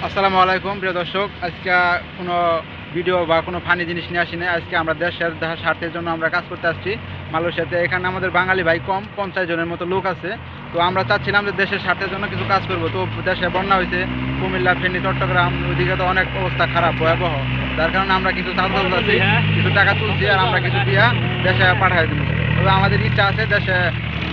আসসালামু আলাইকুম প্রিয় দর্শক। আজকে কোনো ভিডিও বা কোনো ফানি জিনিস নিয়ে আসি না। আজকে আমরা দেশের স্বার্থের জন্য আমরা কাজ করতে আসছি মালয়েশিয়াতে। এখানে আমাদের বাঙালি ভাই কম, 50 জনের মতো লোক আছে। তো আমরা চাচ্ছিলাম যে দেশের স্বার্থের জন্য কিছু কাজ করব। তো দেশে বন্যা হয়েছে, কুমিল্লা, ফেনী, চট্টগ্রাম, ওইদিকে তো অনেক অবস্থা খারাপ, ভয়াবহ। যার কারণে আমরা কিছু চাঁদা তুলছি, কিছু টাকা তুলছি, আর আমরা কিছু দিয়া দেশে পাঠাই দেবো। তবে আমাদের ইচ্ছা আছে দেশে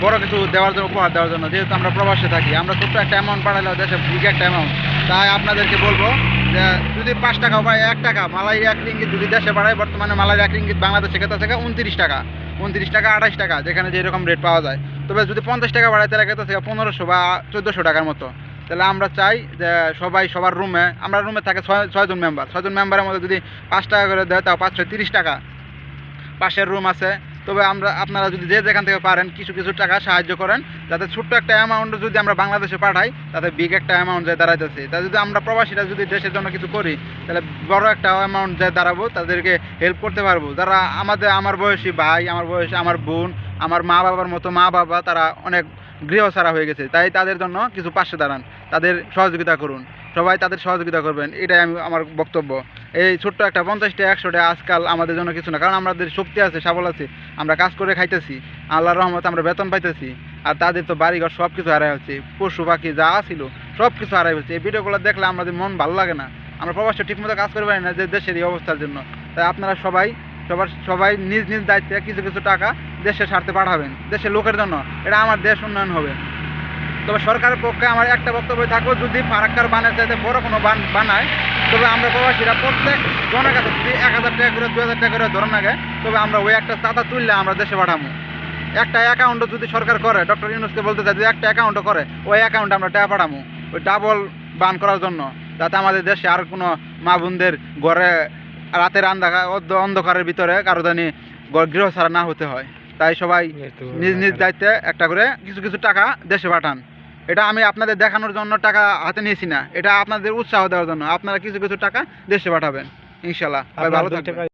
বড় কিছু দেওয়ার জন্য, উপহার দেওয়ার জন্য। যেহেতু আমরা প্রবাসে থাকি, আমরা ছোট্ট একটা অ্যামাউন্ট পাঠালেও দেশে বিগ একটা অ্যামাউন্ট। তাই আপনাদেরকে বলবো যে যদি 5 টাকা বা 1 টাকা মালাই 1 রিঙ্গিত যদি দেশে বাড়ায়, বর্তমানে মালাই 1 রিঙ্গিত বাংলাদেশে খেতে থেকে 29 টাকা, 28 টাকা, যেখানে যেরকম রেট পাওয়া যায়। তবে যদি 50 টাকা বাড়ায় তাহলে খেতে থেকে 1500 বা 1400 টাকার মতো। তাহলে আমরা চাই যে সবাই সবার রুমে, আমরা রুমে থাকে 6 জন মেম্বার, 6 জন মেম্বারের মধ্যে যদি 5 টাকা করে দেয় তাও 530 টাকা। পাশের রুম আছে। তবে আপনারা যদি যে যেখান থেকে পারেন কিছু কিছু টাকা সাহায্য করেন, যাতে ছোট্ট একটা অ্যামাউন্ট যদি আমরা বাংলাদেশে পাঠাই তাতে বিগ একটা অ্যামাউন্ট যায় দাঁড়াইতেছে। তা যদি আমরা প্রবাসীরা যদি দেশের জন্য কিছু করি তাহলে বড় একটা অ্যামাউন্ট যায় দাঁড়াবো, তাদেরকে হেল্প করতে পারবো। যারা আমার বয়সী ভাই, আমার বোন, আমার মা বাবার মতো মা বাবা, তারা অনেক গৃহ ছাড়া হয়ে গেছে। তাই তাদের জন্য কিছু পাশে দাঁড়ান, তাদের সহযোগিতা করুন, সবাই তাদের সহযোগিতা করবেন, এটাই আমার বক্তব্য। এই ছোট্ট একটা 50 টাকা 100 টাকা আজকাল আমাদের জন্য কিছু না, কারণ আমাদের শক্তি আছে, সাবল আছে, আমরা কাজ করে খাইতেছি, আল্লাহর রহমতে আমরা বেতন পাইতেছি। আর তাদের তো বাড়িঘর সব কিছু হারাই হচ্ছে, পশু পাখি যা ছিল সব কিছু হারাই হচ্ছে। এই ভিডিওগুলো দেখলে আমাদের মন ভালো লাগে না, আমরা প্রবাসে ঠিকমতো কাজ করতে পারি না যে দেশের এই অবস্থার জন্য। তাই আপনারা সবাই নিজ নিজ দায়িত্বে কিছু কিছু টাকা দেশের স্বার্থে পাঠাবেন, দেশের লোকের জন্য। এটা আমার দেশ উন্নয়ন হবে। তবে সরকারের পক্ষে আমার একটা বক্তব্য থাকবে, যদি ফারাক্কার বানের চাইতে বড় কোনো বানায়, তবে আমরা প্রবাসীরা প্রত্যেক জনের কাছে যদি 1000 টাকা করে 2000 টাকা করে ধরে নাগে, তবে আমরা ওই একটা চাঁদা তুললে আমরা দেশে পাঠাবো। একটা অ্যাকাউন্টও যদি সরকার করে, ডক্টর ইউনূসকে বলতে চাই, যদি একটা অ্যাকাউন্টও করে, ওই অ্যাকাউন্টে আমরা টাকা পাঠাবো ওই ডাবল বান করার জন্য, যাতে আমাদের দেশে আর কোনো মা বোনদের ঘরে রাতের অন্ধকারের ভিতরে কারো জানি গৃহ ছাড়া না হতে হয়। তাই সবাই নিজ নিজ দায়িত্বে একটা করে কিছু কিছু টাকা দেশে পাঠান। এটা আমি আপনাদের দেখানোর জন্য টাকা হাতে নিয়েছি না, এটা আপনাদের উৎসাহ দেওয়ার জন্য। আপনারা কিছু কিছু টাকা দেশে পাঠাবেন, ইনশাল্লাহ। ভালো থাকবেন।